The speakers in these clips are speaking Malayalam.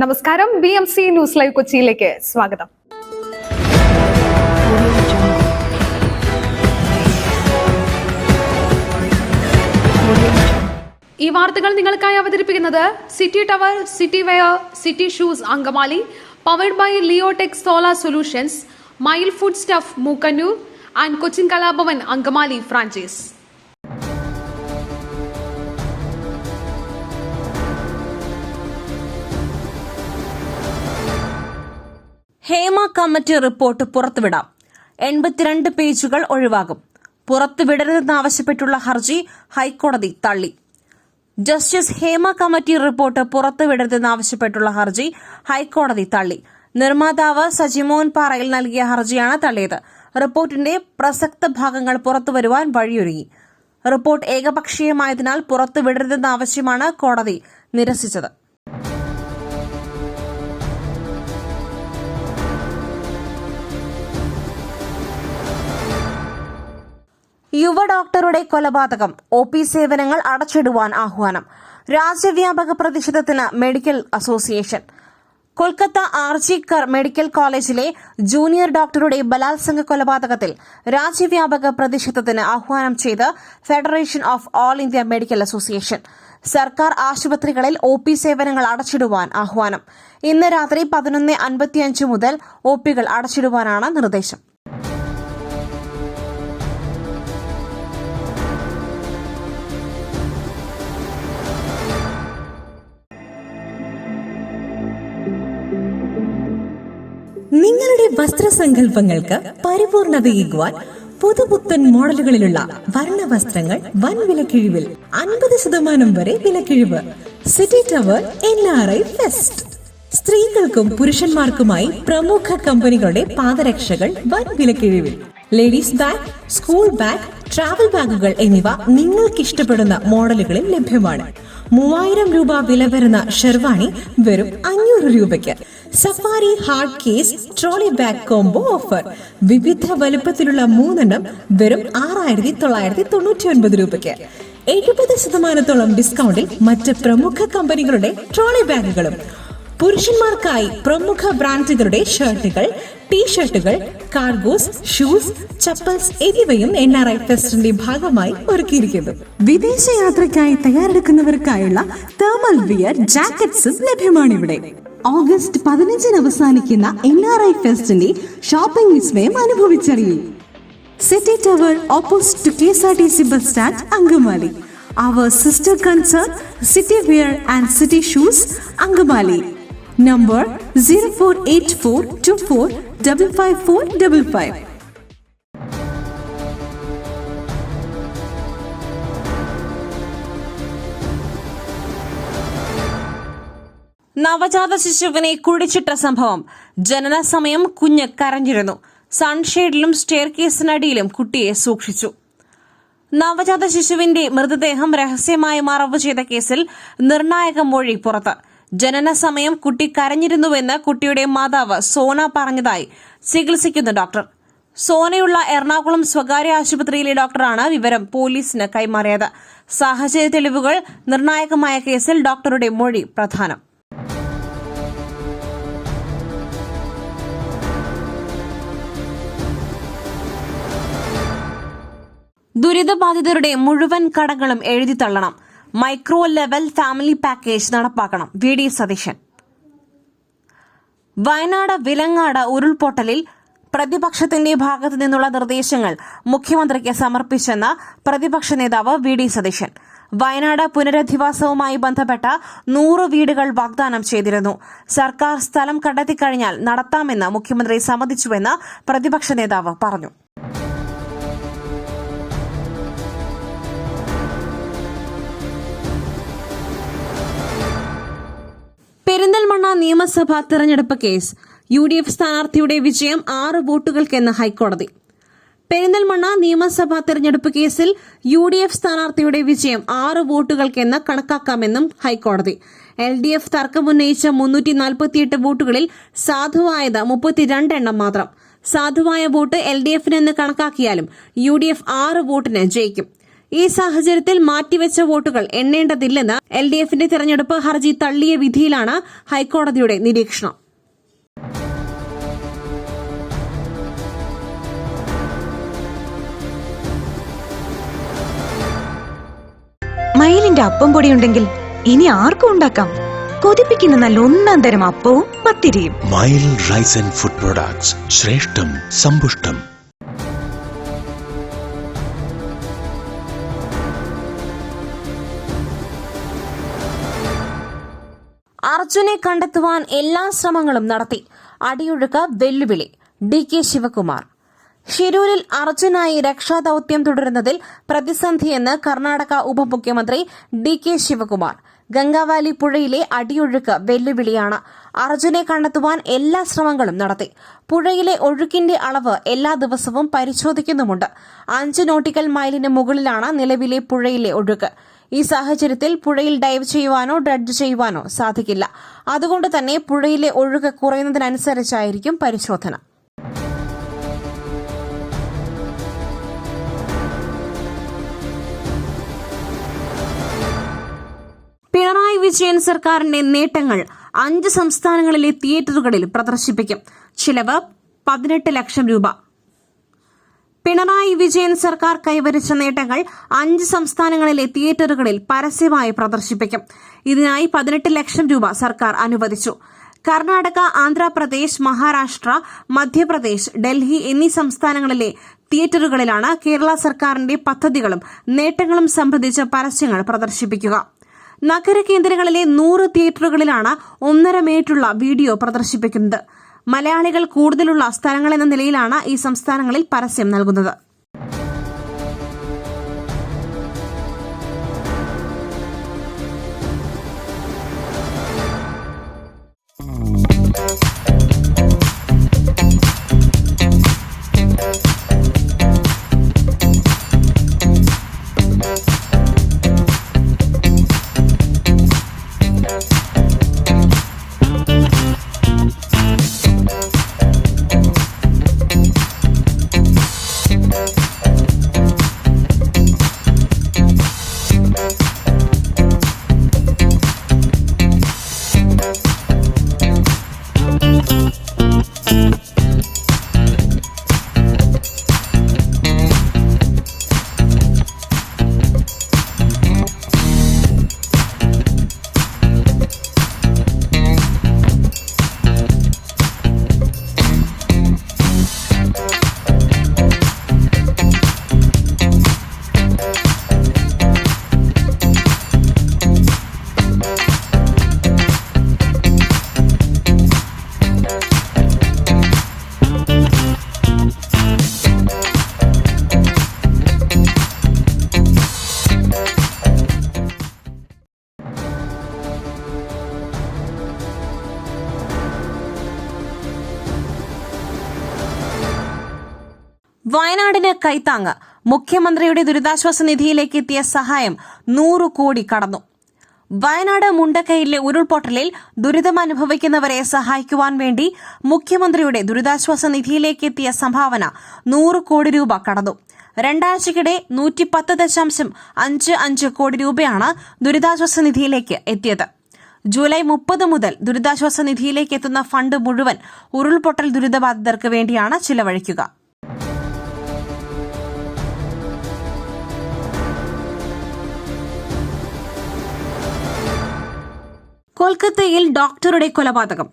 നമസ്കാരം. BMC ന്യൂസ് ലൈവ് കൊച്ചിയിലേക്ക് സ്വാഗതം. ഈ വാർത്തകൾ നിങ്ങൾക്കായി അവതരിപ്പിക്കുന്നത് city tower, city wear, city shoes Angamaly, powered by Leotech solar solutions, mile food stuff Mookkannoor and Cochin Kalabhavan Angamaly franchise. Hema committee report പുറത്തുവിടാം. 82 പേജുകൾ ഒഴിവാകും. പുറത്തുവിടരുതെന്നാവശ്യപ്പെട്ടുള്ള ഹർജി ഹൈക്കോടതി തള്ളി. ജസ്റ്റിസ് ഹേമ കമ്മിറ്റി റിപ്പോർട്ട് പുറത്തുവിടരുതെന്നാവശ്യപ്പെട്ടുള്ള ഹർജി ഹൈക്കോടതി തള്ളി. നിർമ്മാതാവ് സജിമോൻ പാറയിൽ നൽകിയ ഹർജിയാണ് തള്ളിയത്. റിപ്പോർട്ടിന്റെ പ്രസക്ത ഭാഗങ്ങൾ പുറത്തുവരുവാൻ വഴിയൊരുങ്ങി. റിപ്പോർട്ട് ഏകപക്ഷീയമായതിനാൽ പുറത്തുവിടരുതെന്ന ആവശ്യമാണ് കോടതി നിരസിച്ചത്. യുവ ഡോക്ടറുടെ കൊലപാതകം, OP സേവനങ്ങൾ അടച്ചിടുവാൻ ആഹ്വാനം. രാജ്യവ്യാപക പ്രതിഷേധത്തിന് മെഡിക്കൽ അസോസിയേഷൻ. കൊൽക്കത്ത RG കർ മെഡിക്കൽ കോളേജിലെ ജൂനിയർ ഡോക്ടറുടെ ബലാത്സംഗ കൊലപാതകത്തിൽ രാജ്യവ്യാപക പ്രതിഷേധത്തിന് ആഹ്വാനം ചെയ്ത് federation of all India medical association. സർക്കാർ ആശുപത്രികളിൽ OP സേവനങ്ങൾ അടച്ചിടുവാൻ ആഹ്വാനം. ഇന്ന് രാത്രി 11:55 മുതൽ OPകൾ അടച്ചിടുവാനാണ് നിർദ്ദേശം. നിങ്ങളുടെ വസ്ത്രസങ്കല്പങ്ങൾക്ക് പരിപൂർണതയേകുവാൻ പുതുപുത്തൻ മോഡലുകളിലുള്ള വർണ്ണവസ്ത്രങ്ങൾ വൻ വിലക്കിഴിവിൽ 50% വരെ വിലക്കിഴിവ്. City tower NRI fest. സ്ത്രീകൾക്കും പുരുഷന്മാർക്കുമായി പ്രമുഖ കമ്പനികളുടെ പാദരക്ഷകൾ വൻ വിലക്കിഴിവിൽ. Ladies bag, school bag, travel ബാഗുകൾ എന്നിവ നിങ്ങൾക്കിഷ്ടപ്പെടുന്ന മോഡലുകളിൽ ലഭ്യമാണ്. 3000 രൂപ വില വരുന്ന ഷെർവാണി വെറും 500 രൂപയ്ക്ക്. Safari hard case trolley bag combo offer. വിവിധ വലുപ്പത്തിലുള്ള 3 വെറും 6999 രൂപയ്ക്ക്. 70% ഡിസ്കൗണ്ടിൽ മറ്റ് പ്രമുഖ കമ്പനികളുടെ ട്രോളി ബാഗുകളും. പുരുഷന്മാർക്കായി പ്രമുഖ ബ്രാൻഡുകളുടെ ഷർട്ടുകൾ, ടീഷർട്ടുകൾ, കാർഗോസ്, ഷൂസ്, ചപ്പൽസ് എന്നിവയും NRI ഫെസ്റ്റിന്റെ ഭാഗമായി ഒരുക്കിയിരിക്കുന്നു. വിദേശയാത്രയ്ക്കായി തയ്യാറെടുക്കുന്നവർക്കായുള്ള തേർമൽ വിയർ ജാക്കറ്റ്സും ലഭ്യമാണിവിടെ. ഓഗസ്റ്റ് 15 അവസാനിക്കുന്ന NRI ഫെസ്റ്റിന്റെ ഷോപ്പിംഗ് വിസ്മയം അനുഭവിച്ചറിയൂ. City tower opposite to KSRTC bus stand Angamaly. Our sister concern City Wear and City Shoes Angamali. Number 048424555555. നവജാത ശിശുവിനെ കുഴിച്ചിട്ട സംഭവം. ജനന സമയം കുഞ്ഞ് കരഞ്ഞിരുന്നു. സൺഷെയ്ഡിലും സ്റ്റെയർ കേസിനടിയിലും കുട്ടിയെ സൂക്ഷിച്ചു. നവജാത ശിശുവിന്റെ മൃതദേഹം രഹസ്യമായി മറവ് ചെയ്ത കേസിൽ നിർണായക മൊഴി പുറത്ത്. ജനന സമയം കുട്ടി കരഞ്ഞിരുന്നുവെന്ന് കുട്ടിയുടെ മാതാവ് സോന പറഞ്ഞതായി ചികിത്സിക്കുന്ന ഡോക്ടർ. സോനയുള്ള എറണാകുളം സ്വകാര്യ ആശുപത്രിയിലെ ഡോക്ടറാണ് വിവരം പോലീസിന് കൈമാറിയത്. സാഹചര്യ തെളിവുകൾ നിർണായകമായ കേസിൽ ഡോക്ടറുടെ മൊഴി പ്രധാനം. ദുരിതബാധിതരുടെ മുഴുവൻ കടങ്ങളും എഴുതിത്തള്ളണം. മൈക്രോ ലെവൽ ഫാമിലി പാക്കേജ് നടപ്പാക്കണം. VD സതീശൻ. വയനാട് വിലങ്ങാട് ഉരുൾപൊട്ടലിൽ പ്രതിപക്ഷത്തിന്റെ ഭാഗത്തു നിന്നുള്ള നിർദ്ദേശങ്ങൾ മുഖ്യമന്ത്രിക്ക് സമർപ്പിച്ചെന്ന് പ്രതിപക്ഷ നേതാവ് VD സതീശൻ. വയനാട് പുനരധിവാസവുമായി ബന്ധപ്പെട്ട 100 വീടുകൾ വാഗ്ദാനം ചെയ്തിരുന്നു. സർക്കാർ സ്ഥലം കണ്ടെത്തിക്കഴിഞ്ഞാൽ നടത്താമെന്ന് മുഖ്യമന്ത്രി സമ്മതിച്ചുവെന്ന് പ്രതിപക്ഷ നേതാവ് പറഞ്ഞു. പെരിന്തൽമണ്ണ നിയമസഭാ തെരഞ്ഞെടുപ്പ് കേസ്. UDF സ്ഥാനാർത്ഥിയുടെ വിജയം 6 വോട്ടുകൾക്കെന്ന് ഹൈക്കോടതി. പെരിന്തൽമണ്ണ നിയമസഭാ തെരഞ്ഞെടുപ്പ് കേസിൽ UDF സ്ഥാനാർത്ഥിയുടെ വിജയം 6 വോട്ടുകൾക്കെന്ന് കണക്കാക്കാമെന്നും ഹൈക്കോടതി. LDF തർക്കമുന്നയിച്ച 348 വോട്ടുകളിൽ സാധുവായത് 32 മാത്രം. സാധുവായ വോട്ട് LDFനെന്ന് കണക്കാക്കിയാലും UDF 6 വോട്ടിന് ജയിക്കും. ഈ സാഹചര്യത്തിൽ മാറ്റിവെച്ച വോട്ടുകൾ എണ്ണേണ്ടതില്ലെന്ന് LDFന്റെ തെരഞ്ഞെടുപ്പ് ഹർജി തള്ളിയ വിധിയിലാണ് ഹൈക്കോടതിയുടെ നിരീക്ഷണം. മയിലിന്റെ അപ്പം പൊടിയുണ്ടെങ്കിൽ ഇനി ആർക്കും ഉണ്ടാക്കാം. കൊതിപ്പിക്കുന്ന നല്ല ഒന്നാം തരം അപ്പവും പത്തിരിയും. മയിൽ റൈസ് ആൻഡ് ഫുഡ് പ്രൊഡക്ട്സ്, ശ്രേഷ്ഠം സമ്പുഷ്ടം. അർജുനെ കണ്ടെത്തുവാൻ എല്ലാ ശ്രമങ്ങളും നടത്തി. അടിയൊഴുക്ക് വെല്ലുവിളി. DK ശിവകുമാർ. ഷിരൂരിൽ അർജുനായി രക്ഷാദൌത്യം തുടരുന്നതിൽ പ്രതിസന്ധിയെന്ന് കർണാടക ഉപമുഖ്യമന്ത്രി DK ശിവകുമാർ. ഗംഗാവാലി പുഴയിലെ അടിയൊഴുക്ക് വെല്ലുവിളിയാണ്. അർജുനെ കണ്ടെത്തുവാൻ എല്ലാ ശ്രമങ്ങളും നടത്തി. പുഴയിലെ ഒഴുക്കിന്റെ അളവ് എല്ലാ ദിവസവും പരിശോധിക്കുന്നുമുണ്ട്. 5 നോട്ടിക്കൽ മൈലിന് മുകളിലാണ് നിലവിലെ പുഴയിലെ ഒഴുക്ക്. ഈ സാഹചര്യത്തിൽ പുഴയിൽ ഡൈവ് ചെയ്യുവാനോ ഡ്രഡ്ജ് ചെയ്യുവാനോ സാധിക്കില്ല. അതുകൊണ്ട് തന്നെ പുഴയിലെ ഒഴുക്ക് കുറയുന്നതിനനുസരിച്ചായിരിക്കും പരിശോധന. പിണറായി വിജയൻ സർക്കാരിന്റെ നേട്ടങ്ങൾ 5 സംസ്ഥാനങ്ങളിലെ തിയേറ്ററുകളിൽ പ്രദർശിപ്പിക്കും. ചിലവ് 18 ലക്ഷം രൂപ. പിണറായി വിജയൻ സർക്കാർ കൈവരിച്ച നേട്ടങ്ങൾ 5 സംസ്ഥാനങ്ങളിലെ തിയേറ്ററുകളിൽ പരസ്യമായി പ്രദർശിപ്പിക്കും. ഇതിനായി 18 ലക്ഷം രൂപ സർക്കാർ അനുവദിച്ചു. കർണാടക, ആന്ധ്രാപ്രദേശ്, മഹാരാഷ്ട്ര, മധ്യപ്രദേശ്, ഡൽഹി എന്നീ സംസ്ഥാനങ്ങളിലെ തിയേറ്ററുകളിലാണ് കേരള സർക്കാരിന്റെ പദ്ധതികളും നേട്ടങ്ങളും സംബന്ധിച്ച പരസ്യങ്ങൾ പ്രദർശിപ്പിക്കുക. നഗര കേന്ദ്രങ്ങളിലെ 100 തിയേറ്ററുകളിലാണ് 1.5 മിനിറ്റുള്ള വീഡിയോ പ്രദർശിപ്പിക്കുന്നത്. മലയാളികൾ കൂടുതലുള്ള സ്ഥലങ്ങളെന്ന നിലയിലാണ് ഈ സംസ്ഥാനങ്ങളിൽ പരസ്യം നൽകുന്നത്. വയനാടിന് കൈത്താങ്ങ്. മുഖ്യമന്ത്രിയുടെ ദുരിതാശ്വാസ നിധിയിലേക്ക് എത്തിയ സഹായം 100 കോടി കടന്നു. വയനാട് മുണ്ടക്കയിലെ ഉരുൾപൊട്ടലിൽ ദുരിതമനുഭവിക്കുന്നവരെ സഹായിക്കുവാൻ വേണ്ടി മുഖ്യമന്ത്രിയുടെ ദുരിതാശ്വാസ നിധിയിലേക്ക് എത്തിയ സംഭാവന 100 കോടി രൂപ കടന്നു. 2 ആഴ്ചയ്ക്കിടെ 110.55 കോടി രൂപയാണ് ദുരിതാശ്വാസ നിധിയിലേക്ക് എത്തിയത്. ജൂലൈ 30 മുതൽ ദുരിതാശ്വാസ നിധിയിലേക്ക് എത്തുന്ന ഫണ്ട് മുഴുവൻ ഉരുൾപൊട്ടൽ ദുരിതബാധിതർക്ക് വേണ്ടിയാണ് ചിലവഴിക്കുക. കൊൽക്കത്തയിൽ ഡോക്ടറുടെ കൊലപാതകം.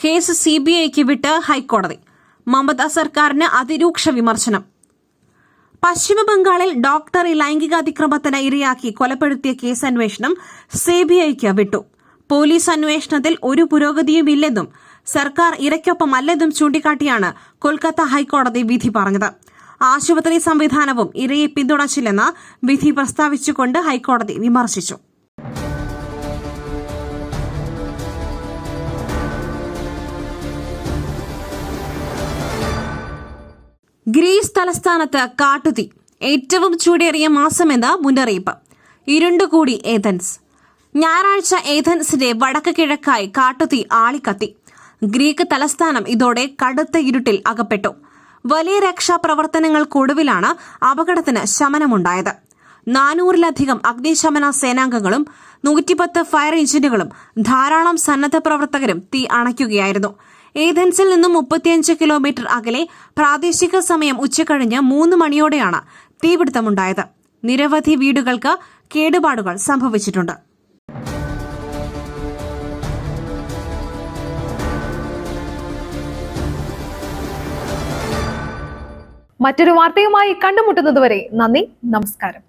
കേസ് CBIക്ക് വിട്ട് ഹൈക്കോടതി. മമത സർക്കാരിന് അതിരൂക്ഷ വിമർശനം. പശ്ചിമബംഗാളിൽ ഡോക്ടറെ ലൈംഗികാതിക്രമത്തിന് ഇരയാക്കി കൊലപ്പെടുത്തിയ കേസ് അന്വേഷണം CBIക്ക് വിട്ടു. പോലീസ് അന്വേഷണത്തിൽ ഒരു പുരോഗതിയുമില്ലെന്നും സർക്കാർ ഇരയ്ക്കൊപ്പമല്ലെന്നും ചൂണ്ടിക്കാട്ടിയാണ് കൊൽക്കത്ത ഹൈക്കോടതി വിധി പറഞ്ഞത്. ആശുപത്രി സംവിധാനവും ഇരയെ പിന്തുണച്ചില്ലെന്ന് വിധി പ്രസ്താവിച്ചുകൊണ്ട് ഹൈക്കോടതി വിമർശിച്ചു. ഗ്രീസ് തലസ്ഥാനത്ത് കാട്ടുതീ. ഏറ്റവും ചൂടേറിയ മാസമെന്ന മുന്നറിയിപ്പ്. ഇരുണ്ടുകൂടി ഏഥൻസ്. ഞായറാഴ്ച ഏഥൻസിന്റെ വടക്ക് കിഴക്കായി കാട്ടുതീ ആളിക്കത്തി. ഗ്രീക്ക് തലസ്ഥാനം ഇതോടെ കടുത്ത ഇരുട്ടിൽ അകപ്പെട്ടു. വലിയ രക്ഷാപ്രവർത്തനങ്ങൾക്കൊടുവിലാണ് അപകടത്തിന് ശമനമുണ്ടായത്. 400-ലധികം അഗ്നിശമന സേനാംഗങ്ങളും 110 ഫയർ എഞ്ചിനുകളും ധാരാളം സന്നദ്ധ പ്രവർത്തകരും തീ അണയ്ക്കുകയായിരുന്നു. ഏഥൻസിൽ നിന്നും 35 കിലോമീറ്റർ അകലെ പ്രാദേശിക സമയം ഉച്ചകഴിഞ്ഞ് 3 മണിയോടെയാണ് തീപിടുത്തമുണ്ടായത്. നിരവധി വീടുകൾക്ക് കേടുപാടുകൾ സംഭവിച്ചിട്ടുണ്ട്. മറ്റൊരു വാർത്തയുമായി കണ്ടുമുട്ടുന്നതുവരെ നന്ദി, നമസ്കാരം.